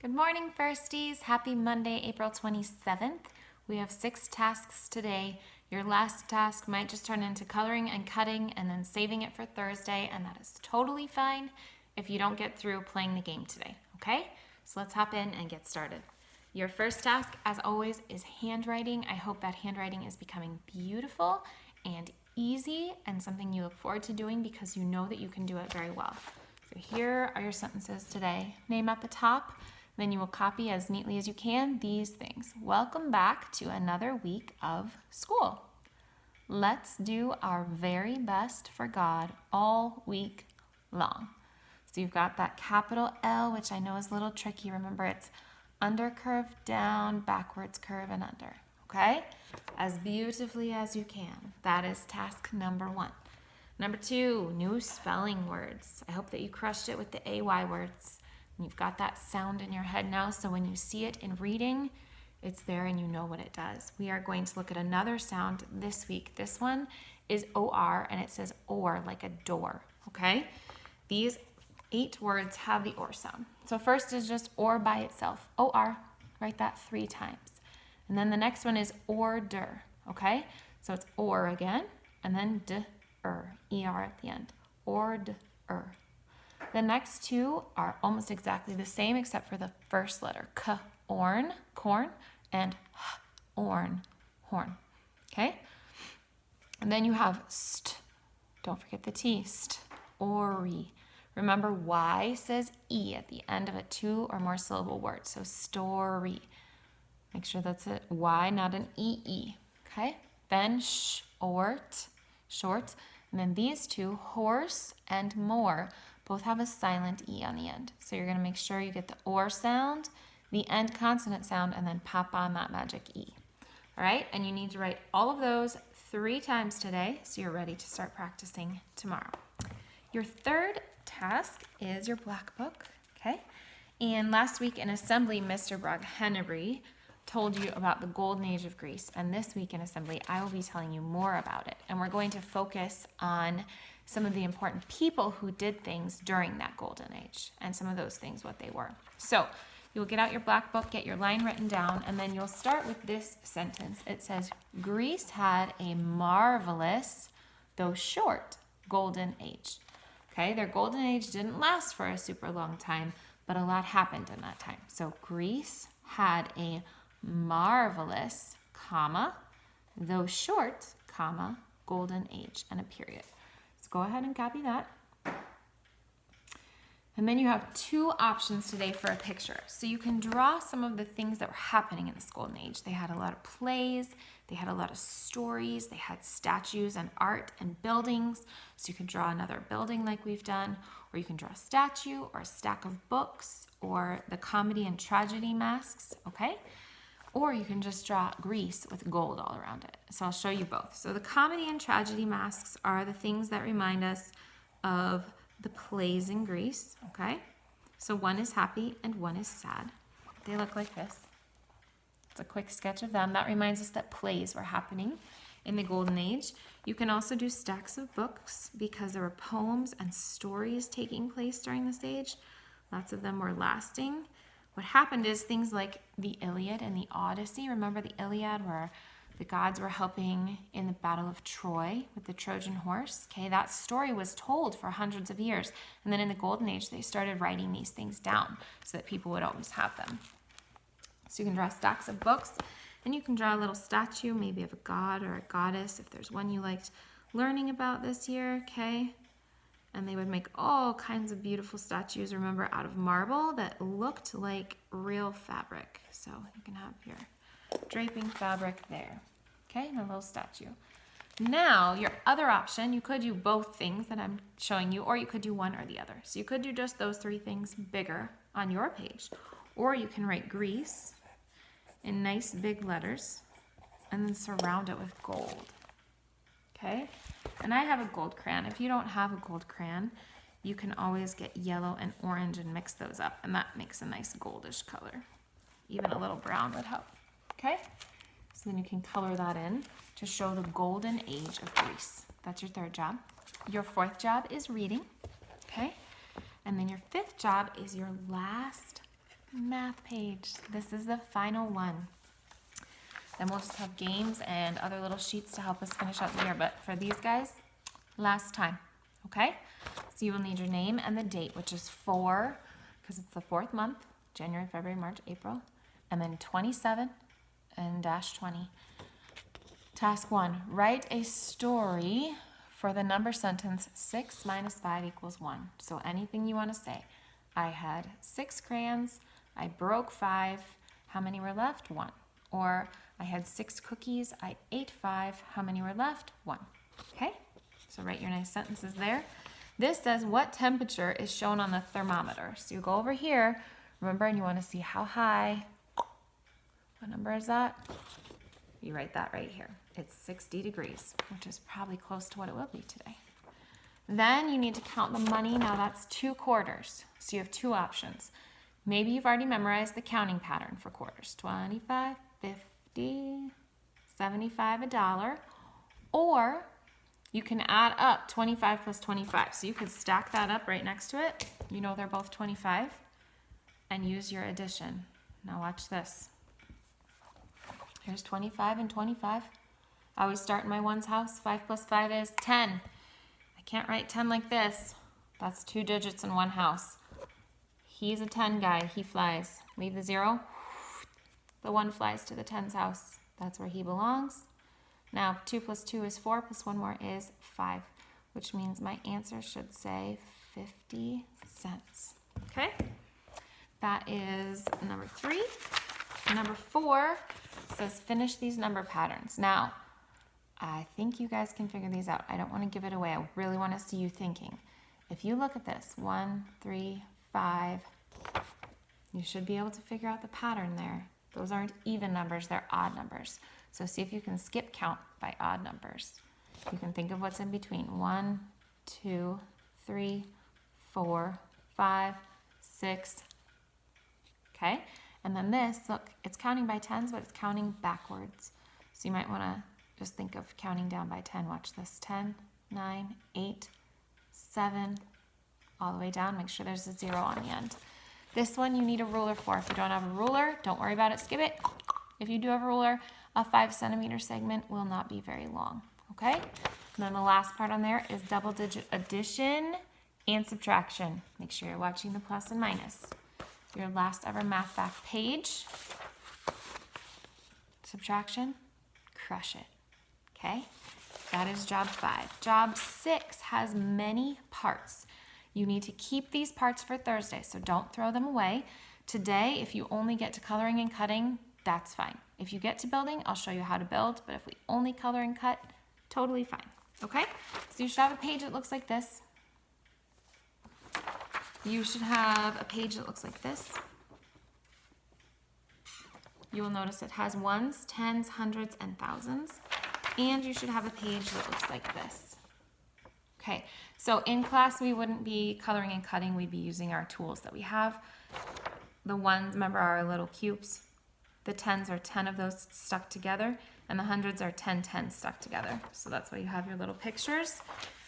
Good morning, firsties. Happy Monday, April 27th. We have 6 tasks today. Your last task might just turn into coloring and cutting and then saving it for Thursday, and that is totally fine if you don't get through playing the game today, okay? So let's hop in and get started. Your first task, as always, is handwriting. I hope that handwriting is becoming beautiful and easy and something you look forward to doing because you know that you can do it very well. So here are your sentences today. Name at the top. Then you will copy as neatly as you can these things. Welcome back to another week of school. Let's do our very best for God all week long. So you've got that capital L, which I know is a little tricky. Remember, it's under curve, down, backwards curve, and under. Okay? As beautifully as you can. That is task number 1. Number 2, new spelling words. I hope that you crushed it with the AY words. And you've got that sound in your head now, so when you see it in reading, it's there and you know what it does. We are going to look at another sound this week. This one is OR, and it says or, like a door, okay? These 8 words have the or sound. So first is just or by itself, OR. Write that 3 times. And then the next one is order, okay? So it's or again, and then ER at the end, order. The next 2 are almost exactly the same except for the first letter, K, orn, corn, and H, orn, horn, okay? And then you have st, don't forget the T, st, ori. Remember, Y says E at the end of a 2 or more syllable word, so story. Make sure that's a Y, not an EE, okay? Then short, short. And then these 2, horse and more, both have a silent E on the end. So you're going to make sure you get the or sound, the end consonant sound, and then pop on that magic E. All right? And you need to write all of those 3 times today so you're ready to start practicing tomorrow. Your third task is your black book, okay? And last week in assembly, Mr. Brogg-Henry told you about the golden age of Greece, and this week in assembly I will be telling you more about it, and we're going to focus on some of the important people who did things during that golden age and some of those things, what they were. So you'll get out your black book, get your line written down, and then you'll start with this sentence. It says, Greece had a marvelous, though short, golden age. Okay, their golden age didn't last for a super long time, but a lot happened in that time. So Greece had a marvelous, comma, though short, comma, golden age, and a period. So go ahead and copy that. And then you have 2 options today for a picture. So you can draw some of the things that were happening in this golden age. They had a lot of plays, they had a lot of stories, they had statues and art and buildings. So you can draw another building like we've done, or you can draw a statue or a stack of books or the comedy and tragedy masks, okay? Or you can just draw Greece with gold all around it. So I'll show you both. So the comedy and tragedy masks are the things that remind us of the plays in Greece, okay? So one is happy and one is sad. They look like this. It's a quick sketch of them. That reminds us that plays were happening in the Golden Age. You can also do stacks of books because there were poems and stories taking place during this age. Lots of them were lasting. What happened is things like the Iliad and the Odyssey. Remember the Iliad where the gods were helping in the Battle of Troy with the Trojan horse? Okay, that story was told for hundreds of years. And then in the Golden Age, they started writing these things down so that people would always have them. So you can draw stacks of books, and you can draw a little statue, maybe of a god or a goddess, if there's one you liked learning about this year, okay? And they would make all kinds of beautiful statues, remember, out of marble that looked like real fabric. So you can have your draping fabric there, okay, and a little statue. Now, your other option, you could do both things that I'm showing you, or you could do one or the other. So you could do just those 3 things bigger on your page, or you can write Greece in nice big letters and then surround it with gold, okay? And I have a gold crayon. If you don't have a gold crayon, you can always get yellow and orange and mix those up, and that makes a nice goldish color. Even a little brown would help, okay? So then you can color that in to show the golden age of Greece. That's your 3rd job. Your 4th job is reading, okay? And then your 5th job is your last math page. This is the final one. Then we'll just have games and other little sheets to help us finish out the year. But for these guys, last time, okay? So you will need your name and the date, which is 4, because it's the 4th month, January, February, March, April, and then 27 and -20. Task 1, write a story for the number sentence 6 minus 5 equals 1. So anything you want to say. I had 6 crayons, I broke 5, how many were left? 1. Or I had 6 cookies, I ate 5, how many were left? 1. Okay, so write your nice sentences there. This says what temperature is shown on the thermometer. So you go over here, remember, and you want to see how high. What number is that? You write that right here. It's 60 degrees, which is probably close to what it will be today. Then you need to count the money. Now that's 2 quarters. So you have 2 options. Maybe you've already memorized the counting pattern for quarters. 25, 50, 75, $1. Or you can add up 25 plus 25. So you could stack that up right next to it. You know they're both 25. And use your addition. Now watch this. Here's 25 and 25. I always start in my one's house. 5 plus 5 is 10. I can't write 10 like this. That's 2 digits in one house. He's a 10 guy. He flies. Leave the 0. The 1 flies to the 10's house. That's where he belongs. Now 2 plus 2 is 4, plus 1 more is 5, which means my answer should say 50 cents. Okay? That is number 3. Number 4 says finish these number patterns. Now, I think you guys can figure these out. I don't want to give it away. I really want to see you thinking. If you look at this, 1, 3, 5, you should be able to figure out the pattern there. Those aren't even numbers, they're odd numbers. So see if you can skip count by odd numbers. You can think of what's in between. 1, 2, 3, 4, 5, 6. Okay? And then this, look, it's counting by 10s, but it's counting backwards. So you might want to just think of counting down by 10. Watch this. 10, 9, 8, 7, all the way down. Make sure there's a 0 on the end. This one you need a ruler for. If you don't have a ruler, don't worry about it. Skip it. If you do have a ruler, a 5-centimeter segment will not be very long. Okay? And then the last part on there is double-digit addition and subtraction. Make sure you're watching the plus and minus. Your last ever math back page. Subtraction, crush it. Okay? That is job 5. Job 6 has many parts. You need to keep these parts for Thursday, so don't throw them away. Today, if you only get to coloring and cutting, that's fine. If you get to building, I'll show you how to build, but if we only color and cut, totally fine. Okay? So you should have a page that looks like this. You should have a page that looks like this. You will notice it has ones, tens, hundreds, and thousands. And you should have a page that looks like this. Okay, so in class we wouldn't be coloring and cutting, we'd be using our tools that we have. The ones, remember, are our little cubes. The tens are 10 of those stuck together, and the hundreds are 10 tens stuck together. So that's why you have your little pictures.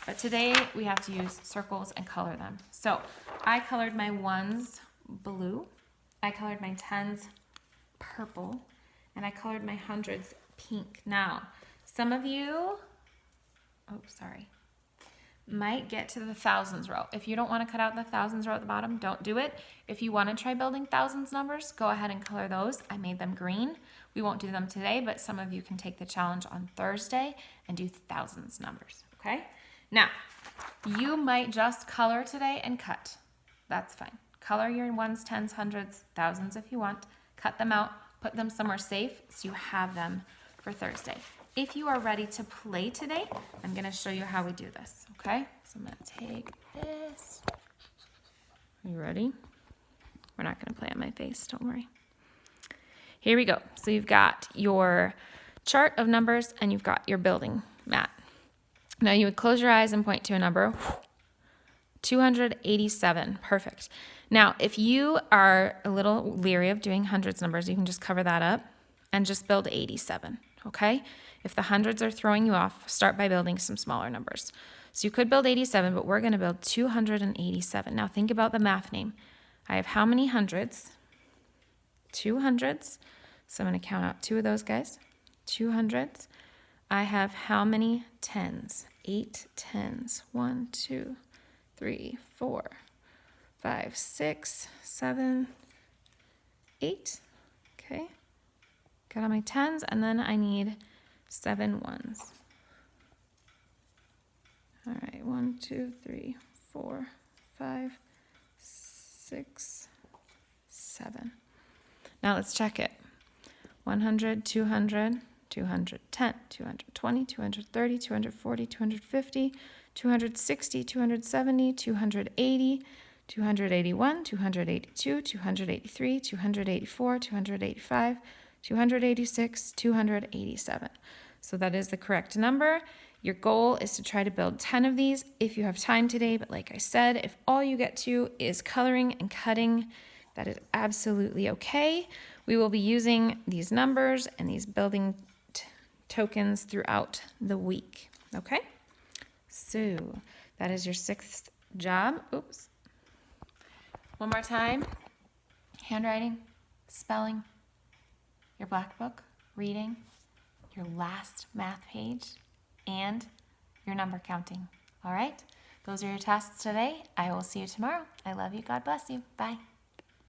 But today we have to use circles and color them. So I colored my ones blue, I colored my tens purple, and I colored my hundreds pink. Now, some of you, might get to the thousands row. If you don't want to cut out the thousands row at the bottom, don't do it. If you want to try building thousands numbers, go ahead and color those. I made them green. We won't do them today, but some of you can take the challenge on Thursday and do thousands numbers, okay? Now, you might just color today and cut. That's fine. Color your ones, tens, hundreds, thousands if you want. Cut them out, put them somewhere safe so you have them for Thursday. If you are ready to play today, I'm going to show you how we do this, okay? So I'm going to take this. Are you ready? We're not going to play on my face, don't worry. Here we go. So you've got your chart of numbers and you've got your building mat. Now you would close your eyes and point to a number. 287. Perfect. Now, if you are a little leery of doing hundreds numbers, you can just cover that up and just build 87, okay? If the hundreds are throwing you off, start by building some smaller numbers. So you could build 87, but we're going to build 287. Now think about the math name. I have how many hundreds? 2 hundreds. So I'm going to count out 2 of those guys. 2 hundreds. I have how many tens? 8 tens. 1, 2, 3, 4, 5, 6, 7, 8. Okay. Got all my tens, and then I need 7 ones. All right, 1, 2, 3, 4, 5, 6, 7. Now let's check it. 100, 200, 210, 220, 230, 240, 250, 260, 270, 280, 281, 282, 283, 284, 285, 286, 287. So that is the correct number. Your goal is to try to build 10 of these if you have time today, but like I said, if all you get to is coloring and cutting, that is absolutely okay. We will be using these numbers and these building tokens throughout the week, okay? So that is your 6th job. Oops. One more time. Handwriting, spelling, your black book, reading, your last math page, and your number counting. All right? Those are your tasks today. I will see you tomorrow. I love you. God bless you. Bye.